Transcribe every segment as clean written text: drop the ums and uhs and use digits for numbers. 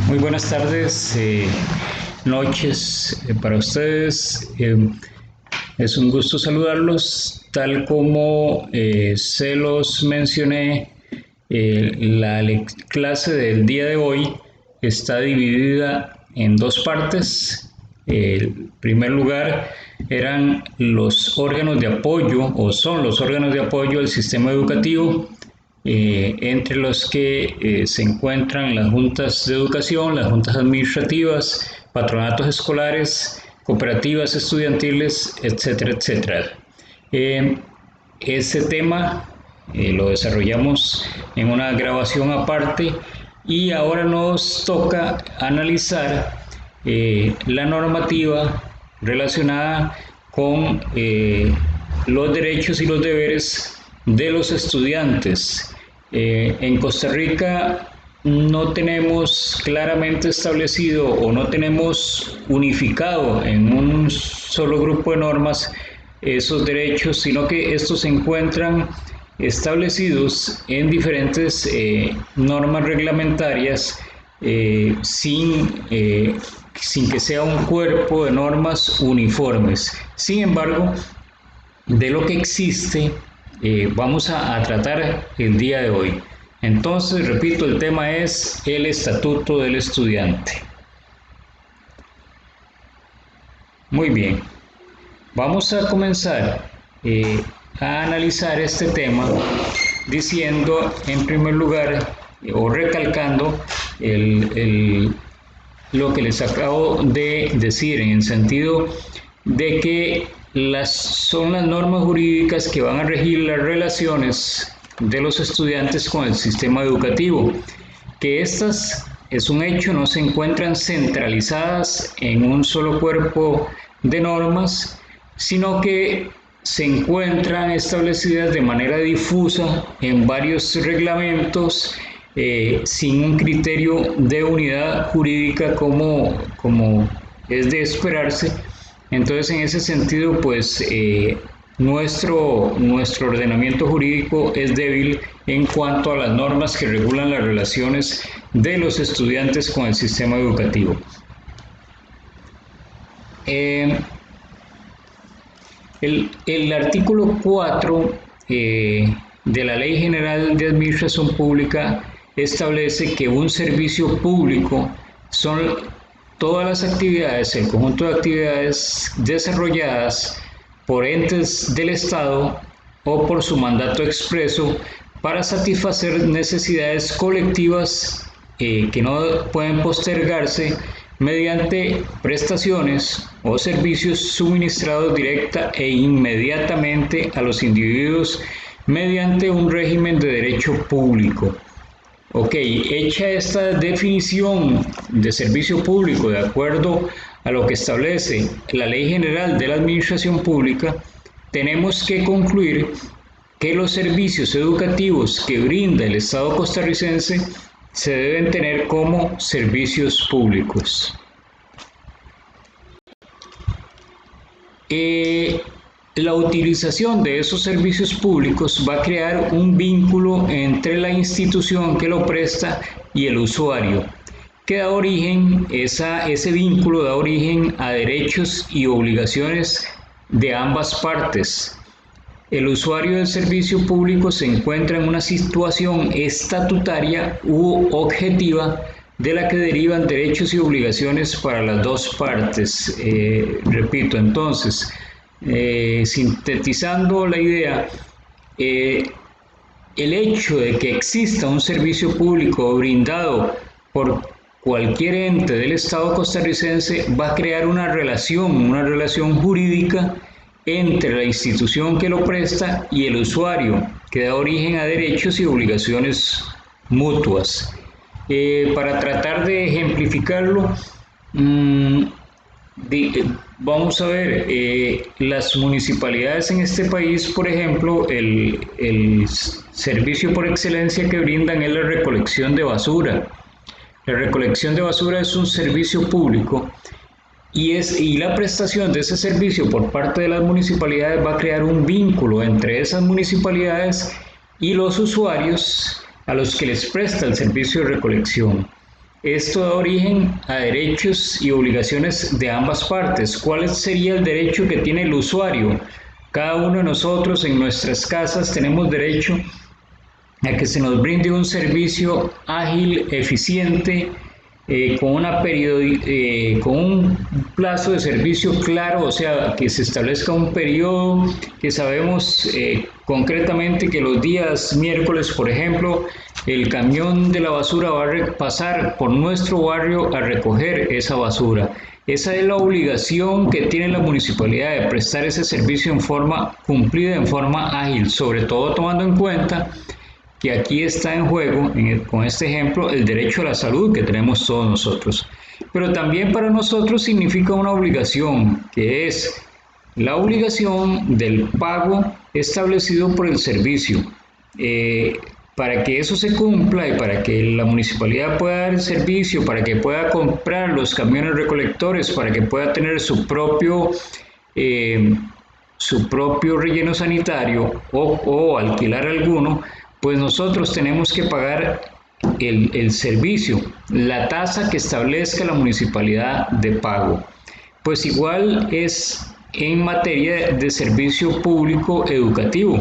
Muy buenas tardes, noches para ustedes. Es un gusto saludarlos. Tal como se los mencioné, la clase del día de hoy está dividida en dos partes. En primer lugar, eran los órganos de apoyo o son los órganos de apoyo al sistema educativo, entre los que se encuentran las juntas de educación, las juntas administrativas, patronatos escolares, cooperativas estudiantiles, etcétera, etcétera. Este tema lo desarrollamos en una grabación aparte y ahora nos toca analizar la normativa relacionada con los derechos y los deberes de los estudiantes. En Costa Rica no tenemos claramente establecido o no tenemos unificado en un solo grupo de normas esos derechos, sino que estos se encuentran establecidos en diferentes normas reglamentarias, sin que sea un cuerpo de normas uniformes. Sin embargo, de lo que existe vamos a tratar el día de hoy. Entonces, repito, el tema es el Estatuto del Estudiante. Muy bien, vamos a comenzar a analizar este tema diciendo, en primer lugar, o recalcando lo que les acabo de decir, en el sentido de que son las normas jurídicas que van a regir las relaciones de los estudiantes con el sistema educativo, que estas, es un hecho, no se encuentran centralizadas en un solo cuerpo de normas, sino que se encuentran establecidas de manera difusa en varios reglamentos, sin un criterio de unidad jurídica como es de esperarse. Entonces, en ese sentido, pues nuestro ordenamiento jurídico es débil en cuanto a las normas que regulan las relaciones de los estudiantes con el sistema educativo. El artículo 4 de la Ley General de Administración Pública establece que un servicio público son todas las actividades, el conjunto de actividades desarrolladas por entes del Estado o por su mandato expreso para satisfacer necesidades colectivas que no pueden postergarse mediante prestaciones o servicios suministrados directa e inmediatamente a los individuos mediante un régimen de derecho público. Ok, hecha esta definición de servicio público de acuerdo a lo que establece la Ley General de la Administración Pública, tenemos que concluir que los servicios educativos que brinda el Estado costarricense se deben tener como servicios públicos. La utilización de esos servicios públicos va a crear un vínculo entre la institución que lo presta y el usuario, que da origen, ese vínculo da origen a derechos y obligaciones de ambas partes. El usuario del servicio público se encuentra en una situación estatutaria u objetiva de la que derivan derechos y obligaciones para las dos partes. Repito, entonces, sintetizando la idea, el hecho de que exista un servicio público brindado por cualquier ente del Estado costarricense va a crear una relación jurídica entre la institución que lo presta y el usuario, que da origen a derechos y obligaciones mutuas. Para tratar de ejemplificarlo, vamos a ver, las municipalidades en este país, por ejemplo, el servicio por excelencia que brindan es la recolección de basura. La recolección de basura es un servicio público y la prestación de ese servicio por parte de las municipalidades va a crear un vínculo entre esas municipalidades y los usuarios a los que les presta el servicio de recolección. Esto da origen a derechos y obligaciones de ambas partes. ¿Cuál sería el derecho que tiene el usuario? Cada uno de nosotros en nuestras casas tenemos derecho a que se nos brinde un servicio ágil, eficiente, con un plazo de servicio claro, o sea, que se establezca un periodo, que sabemos concretamente que los días miércoles, por ejemplo, el camión de la basura va a pasar por nuestro barrio a recoger esa basura. Esa es la obligación que tiene la municipalidad de prestar ese servicio en forma cumplida, en forma ágil, sobre todo tomando en cuenta que aquí está en juego, con este ejemplo, el derecho a la salud que tenemos todos nosotros. Pero también para nosotros significa una obligación, que es la obligación del pago establecido por el servicio. Para que eso se cumpla y para que la municipalidad pueda dar el servicio, para que pueda comprar los camiones recolectores, para que pueda tener su propio relleno sanitario o alquilar alguno, pues nosotros tenemos que pagar el servicio, la tasa que establezca la municipalidad de pago. Pues igual es en materia de servicio público educativo.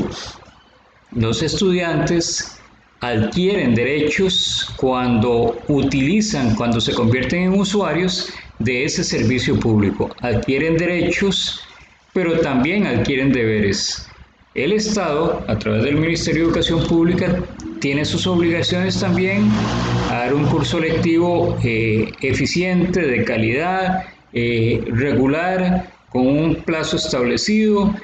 Los estudiantes adquieren derechos cuando cuando se convierten en usuarios de ese servicio público. Adquieren derechos, pero también adquieren deberes. El Estado, a través del Ministerio de Educación Pública, tiene sus obligaciones también a dar un curso lectivo eficiente, de calidad, regular, con un plazo establecido,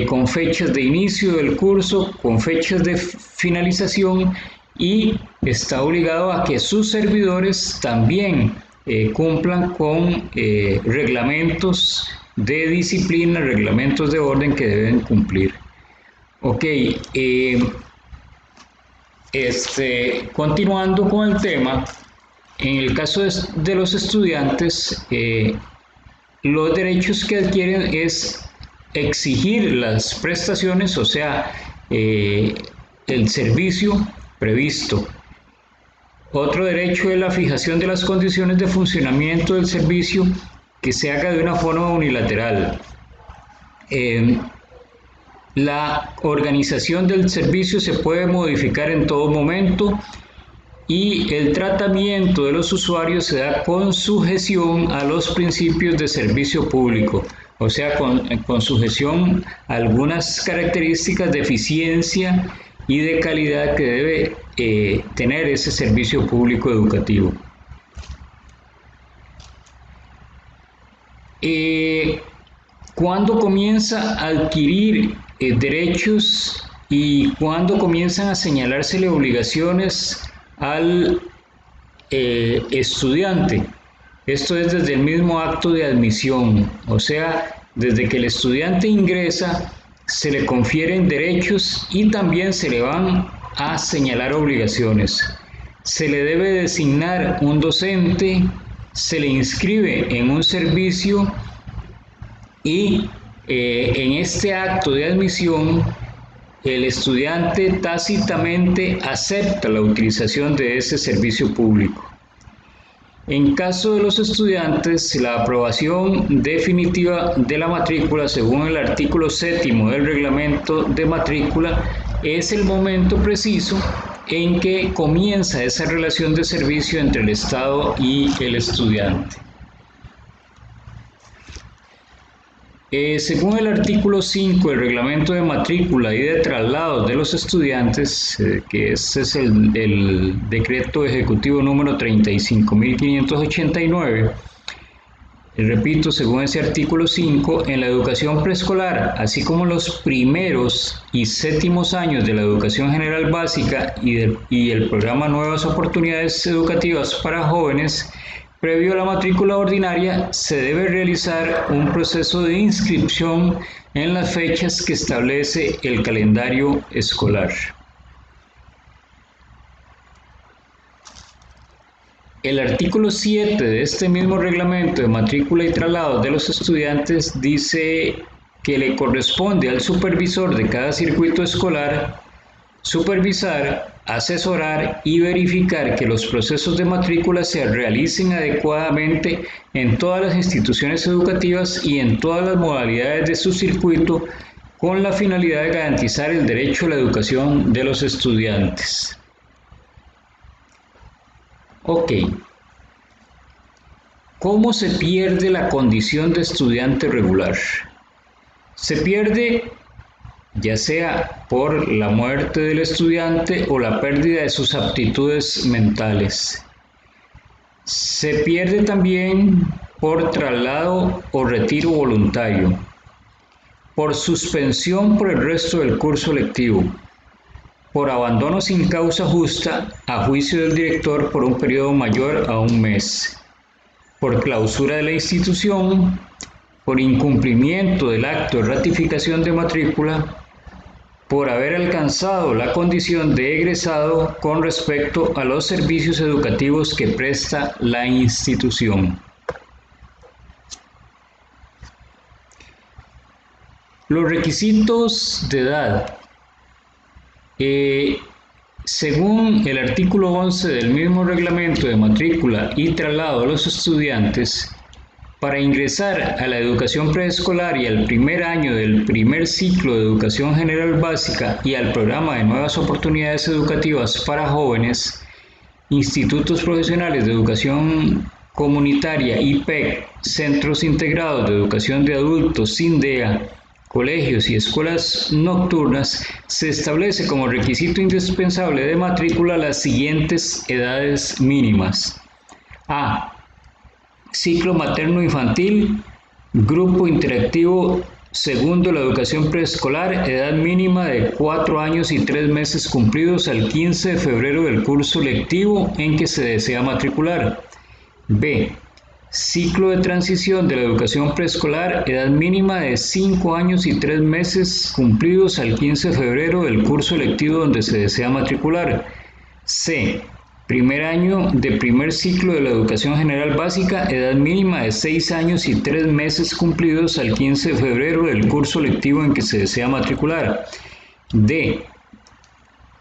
con fechas de inicio del curso, con fechas de finalización, y está obligado a que sus servidores también cumplan con reglamentos de disciplina, reglamentos de orden que deben cumplir. Ok, continuando con el tema, en el caso de los estudiantes, los derechos que adquieren es exigir las prestaciones, o sea, el servicio previsto. Otro derecho es la fijación de las condiciones de funcionamiento del servicio, que se haga de una forma unilateral. La organización del servicio se puede modificar en todo momento y el tratamiento de los usuarios se da con sujeción a los principios de servicio público, o sea, con sujeción a algunas características de eficiencia y de calidad que debe tener ese servicio público educativo. ¿Cuándo comienza a adquirir derechos y cuándo comienzan a señalársele obligaciones al estudiante? Esto es desde el mismo acto de admisión, o sea, desde que el estudiante ingresa, se le confieren derechos y también se le van a señalar obligaciones. Se le debe designar un docente, se le inscribe en un servicio y en este acto de admisión el estudiante tácitamente acepta la utilización de ese servicio público. En caso de los estudiantes, la aprobación definitiva de la matrícula, según el artículo 7º del reglamento de matrícula, es el momento preciso en que comienza esa relación de servicio entre el Estado y el estudiante. Según el artículo 5 del reglamento de matrícula y de traslados de los estudiantes, que ese es el decreto ejecutivo número 35.589, repito, según ese artículo 5, en la educación preescolar, así como los primeros y séptimos años de la educación general básica y el programa Nuevas Oportunidades Educativas para Jóvenes, previo a la matrícula ordinaria, se debe realizar un proceso de inscripción en las fechas que establece el calendario escolar. El artículo 7 de este mismo reglamento de matrícula y traslado de los estudiantes dice que le corresponde al supervisor de cada circuito escolar supervisar asesorar y verificar que los procesos de matrícula se realicen adecuadamente en todas las instituciones educativas y en todas las modalidades de su circuito, con la finalidad de garantizar el derecho a la educación de los estudiantes. Ok. ¿Cómo se pierde la condición de estudiante regular? Se pierde ya sea por la muerte del estudiante o la pérdida de sus aptitudes mentales. Se pierde también por traslado o retiro voluntario, por suspensión por el resto del curso lectivo, por abandono sin causa justa a juicio del director por un periodo mayor a un mes, por clausura de la institución, por incumplimiento del acto de ratificación de matrícula, por haber alcanzado la condición de egresado con respecto a los servicios educativos que presta la institución. Los requisitos de edad. Según el artículo 11 del mismo reglamento de matrícula y traslado de los estudiantes, para ingresar a la educación preescolar y al primer año del primer ciclo de educación general básica y al programa de nuevas oportunidades educativas para jóvenes, institutos profesionales de educación comunitaria, IPEC, centros integrados de educación de adultos, CINDEA, colegios y escuelas nocturnas, se establece como requisito indispensable de matrícula las siguientes edades mínimas. A. Ciclo materno-infantil, grupo interactivo segundo la educación preescolar, edad mínima de 4 años y 3 meses cumplidos al 15 de febrero del curso lectivo en que se desea matricular. B. Ciclo de transición de la educación preescolar, edad mínima de 5 años y 3 meses cumplidos al 15 de febrero del curso lectivo donde se desea matricular. C. Primer año de primer ciclo de la educación general básica, edad mínima de 6 años y 3 meses cumplidos al 15 de febrero del curso lectivo en que se desea matricular. D.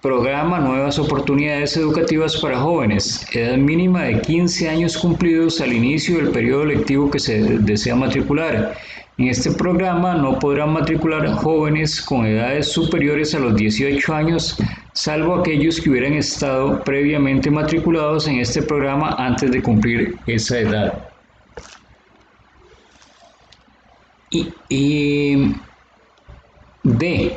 Programa Nuevas Oportunidades Educativas para Jóvenes, edad mínima de 15 años cumplidos al inicio del periodo lectivo que se desea matricular. En este programa no podrán matricular jóvenes con edades superiores a los 18 años, salvo aquellos que hubieran estado previamente matriculados en este programa antes de cumplir esa edad. D.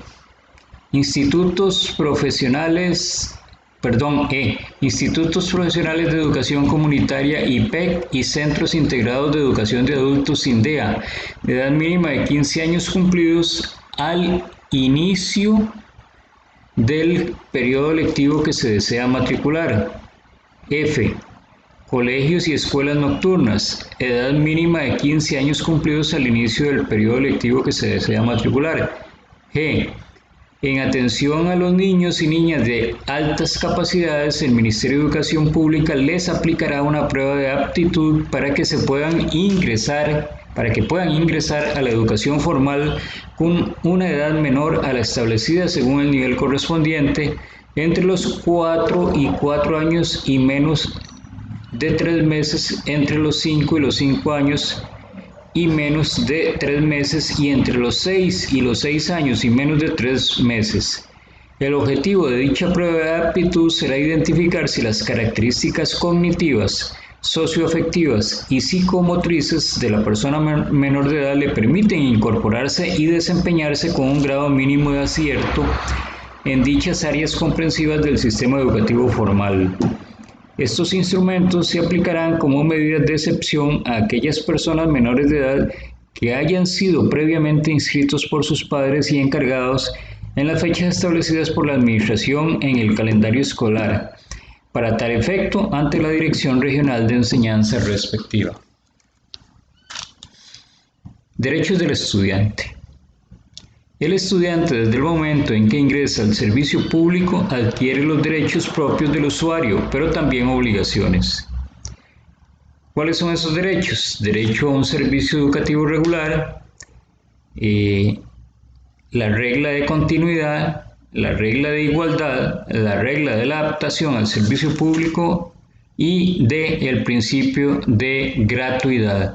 Institutos profesionales de educación comunitaria, IPEC, y centros integrados de educación de adultos, CINDEA, edad mínima de 15 años cumplidos al inicio del periodo lectivo que se desea matricular. F. Colegios y escuelas nocturnas, edad mínima de 15 años cumplidos al inicio del periodo lectivo que se desea matricular. G. En atención a los niños y niñas de altas capacidades, el Ministerio de Educación Pública les aplicará una prueba de aptitud para que puedan ingresar a la educación formal con una edad menor a la establecida según el nivel correspondiente, entre los 4 y 4 años y menos de 3 meses entre los 5 y los 5 años y menos de 3 meses y entre los 6 y los 6 años y menos de 3 meses. El objetivo de dicha prueba de aptitud será identificar si las características cognitivas, socioafectivas y psicomotrices de la persona menor de edad le permiten incorporarse y desempeñarse con un grado mínimo de acierto en dichas áreas comprensivas del sistema educativo formal. Estos instrumentos se aplicarán como medidas de excepción a aquellas personas menores de edad que hayan sido previamente inscritos por sus padres y encargados en las fechas establecidas por la Administración en el calendario escolar, para tal efecto ante la Dirección Regional de Enseñanza respectiva. Derechos del estudiante. El estudiante, desde el momento en que ingresa al servicio público, adquiere los derechos propios del usuario, pero también obligaciones. ¿Cuáles son esos derechos? Derecho a un servicio educativo regular, la regla de continuidad, la regla de igualdad, la regla de la adaptación al servicio público y el principio de gratuidad.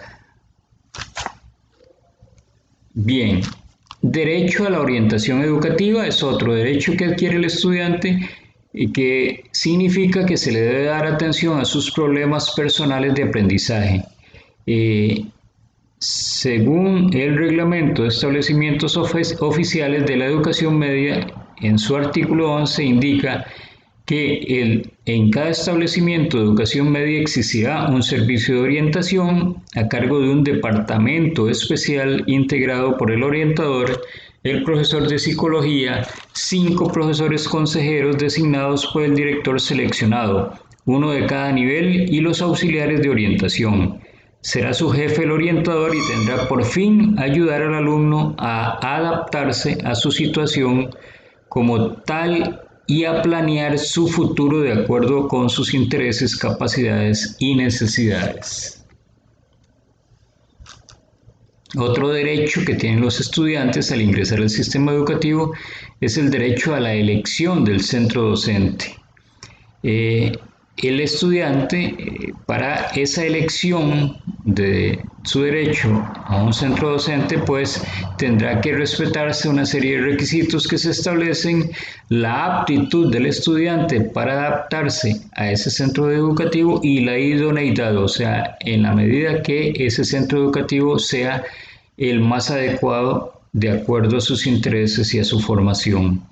Bien, derecho a la orientación educativa es otro derecho que adquiere el estudiante y que significa que se le debe dar atención a sus problemas personales de aprendizaje. Según el reglamento de establecimientos oficiales de la educación media, en su artículo 11 indica que en cada establecimiento de educación media existirá un servicio de orientación a cargo de un departamento especial integrado por el orientador, el profesor de psicología, 5 profesores consejeros designados por el director seleccionado, uno de cada nivel, y los auxiliares de orientación. Será su jefe el orientador y tendrá por fin ayudar al alumno a adaptarse a su situación como tal y a planear su futuro de acuerdo con sus intereses, capacidades y necesidades. Otro derecho que tienen los estudiantes al ingresar al sistema educativo es el derecho a la elección del centro docente. El estudiante, para esa elección de su derecho a un centro docente, pues tendrá que respetarse una serie de requisitos que se establecen, la aptitud del estudiante para adaptarse a ese centro educativo y la idoneidad, o sea, en la medida que ese centro educativo sea el más adecuado de acuerdo a sus intereses y a su formación.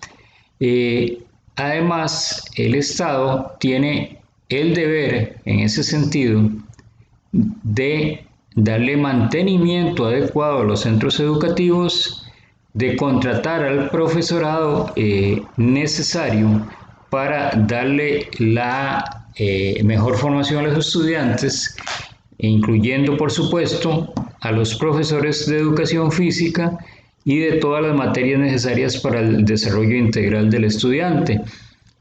Además, el Estado tiene el deber, en ese sentido, de darle mantenimiento adecuado a los centros educativos, de contratar al profesorado necesario para darle la mejor formación a los estudiantes, incluyendo, por supuesto, a los profesores de educación física y de todas las materias necesarias para el desarrollo integral del estudiante.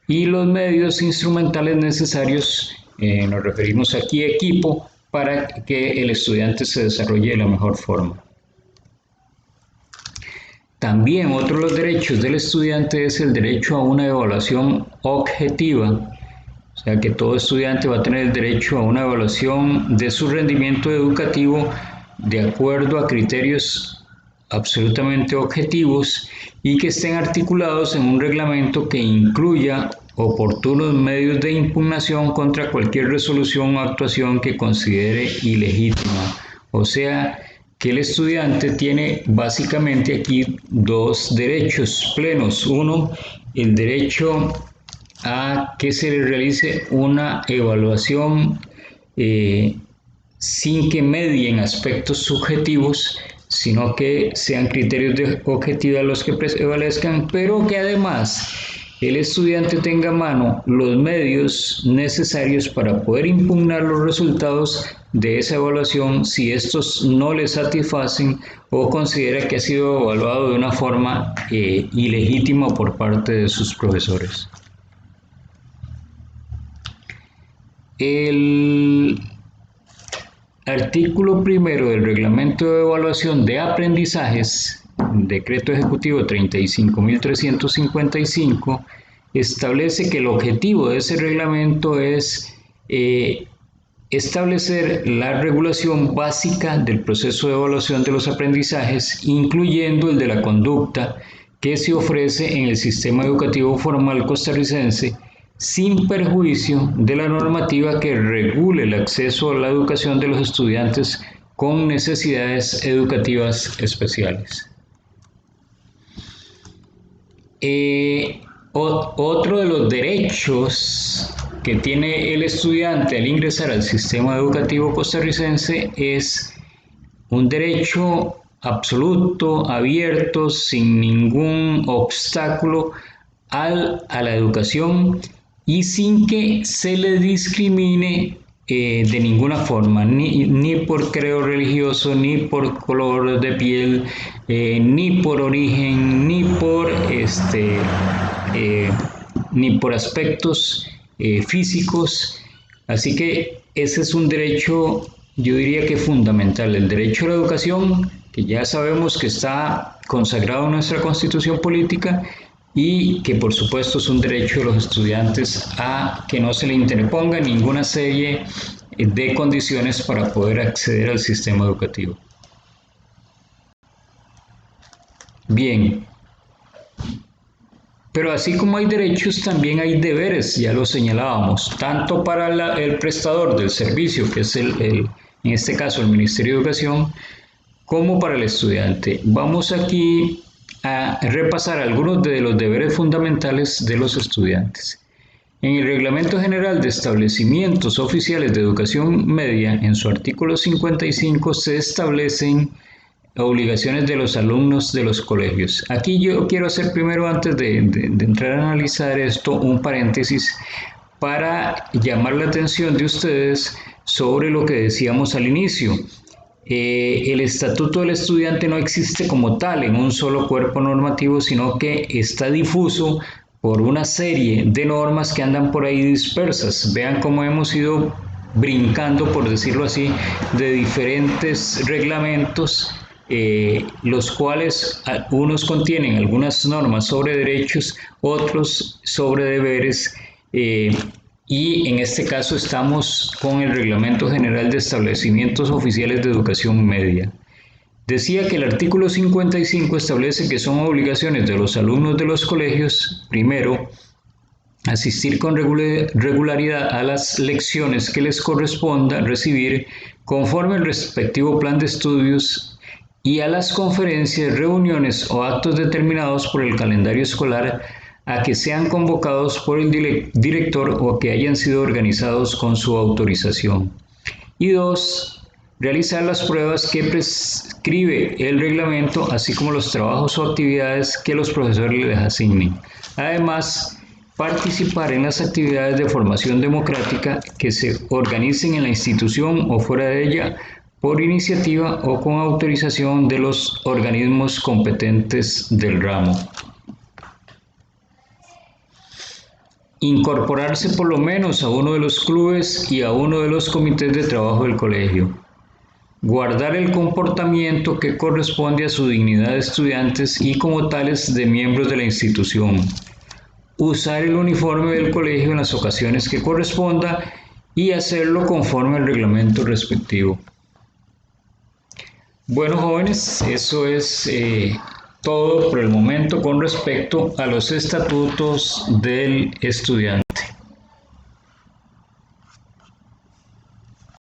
Y los medios instrumentales necesarios, nos referimos aquí a equipo, para que el estudiante se desarrolle de la mejor forma. También otro de los derechos del estudiante es el derecho a una evaluación objetiva, o sea que todo estudiante va a tener el derecho a una evaluación de su rendimiento educativo de acuerdo a criterios absolutamente objetivos y que estén articulados en un reglamento que incluya oportunos medios de impugnación contra cualquier resolución o actuación que considere ilegítima. O sea, que el estudiante tiene básicamente aquí 2 derechos plenos. Uno, el derecho a que se le realice una evaluación sin que medien aspectos subjetivos, sino que sean criterios de objetividad los que prevalezcan, pero que además el estudiante tenga a mano los medios necesarios para poder impugnar los resultados de esa evaluación si estos no le satisfacen o considera que ha sido evaluado de una forma ilegítima por parte de sus profesores. El artículo primero del Reglamento de Evaluación de Aprendizajes, Decreto Ejecutivo 35.355, establece que el objetivo de ese reglamento es establecer la regulación básica del proceso de evaluación de los aprendizajes, incluyendo el de la conducta que se ofrece en el sistema educativo formal costarricense, sin perjuicio de la normativa que regule el acceso a la educación de los estudiantes con necesidades educativas especiales. Otro de los derechos que tiene el estudiante al ingresar al sistema educativo costarricense es un derecho absoluto, abierto, sin ningún obstáculo a la educación y sin que se le discrimine de ninguna forma, ni por credo religioso, ni por color de piel, ni por origen, ni por aspectos físicos. Así que ese es un derecho, yo diría que fundamental, el derecho a la educación, que ya sabemos que está consagrado en nuestra Constitución política, y que por supuesto es un derecho de los estudiantes a que no se le interponga ninguna serie de condiciones para poder acceder al sistema educativo. Bien, pero así como hay derechos, también hay deberes, ya lo señalábamos, tanto para el prestador del servicio, que es en este caso el Ministerio de Educación, como para el estudiante. Vamos aquí a repasar algunos de los deberes fundamentales de los estudiantes. En el Reglamento General de Establecimientos Oficiales de Educación Media, en su artículo 55, se establecen obligaciones de los alumnos de los colegios. Aquí yo quiero hacer primero, antes de entrar a analizar esto, un paréntesis para llamar la atención de ustedes sobre lo que decíamos al inicio. El estatuto del estudiante no existe como tal en un solo cuerpo normativo, sino que está difuso por una serie de normas que andan por ahí dispersas. Vean cómo hemos ido brincando, por decirlo así, de diferentes reglamentos, los cuales unos contienen algunas normas sobre derechos, otros sobre deberes, y en este caso estamos con el Reglamento General de Establecimientos Oficiales de Educación Media. Decía que el artículo 55 establece que son obligaciones de los alumnos de los colegios, primero, asistir con regularidad a las lecciones que les corresponda recibir conforme al respectivo plan de estudios y a las conferencias, reuniones o actos determinados por el calendario escolar a que sean convocados por el director o que hayan sido organizados con su autorización. Y dos, realizar las pruebas que prescribe el reglamento, así como los trabajos o actividades que los profesores les asignen. Además, participar en las actividades de formación democrática que se organicen en la institución o fuera de ella por iniciativa o con autorización de los organismos competentes del ramo. Incorporarse por lo menos a uno de los clubes y a uno de los comités de trabajo del colegio. Guardar el comportamiento que corresponde a su dignidad de estudiantes y como tales de miembros de la institución. Usar el uniforme del colegio en las ocasiones que corresponda y hacerlo conforme al reglamento respectivo. Bueno, jóvenes, eso es todo por el momento con respecto a los estatutos del estudiante.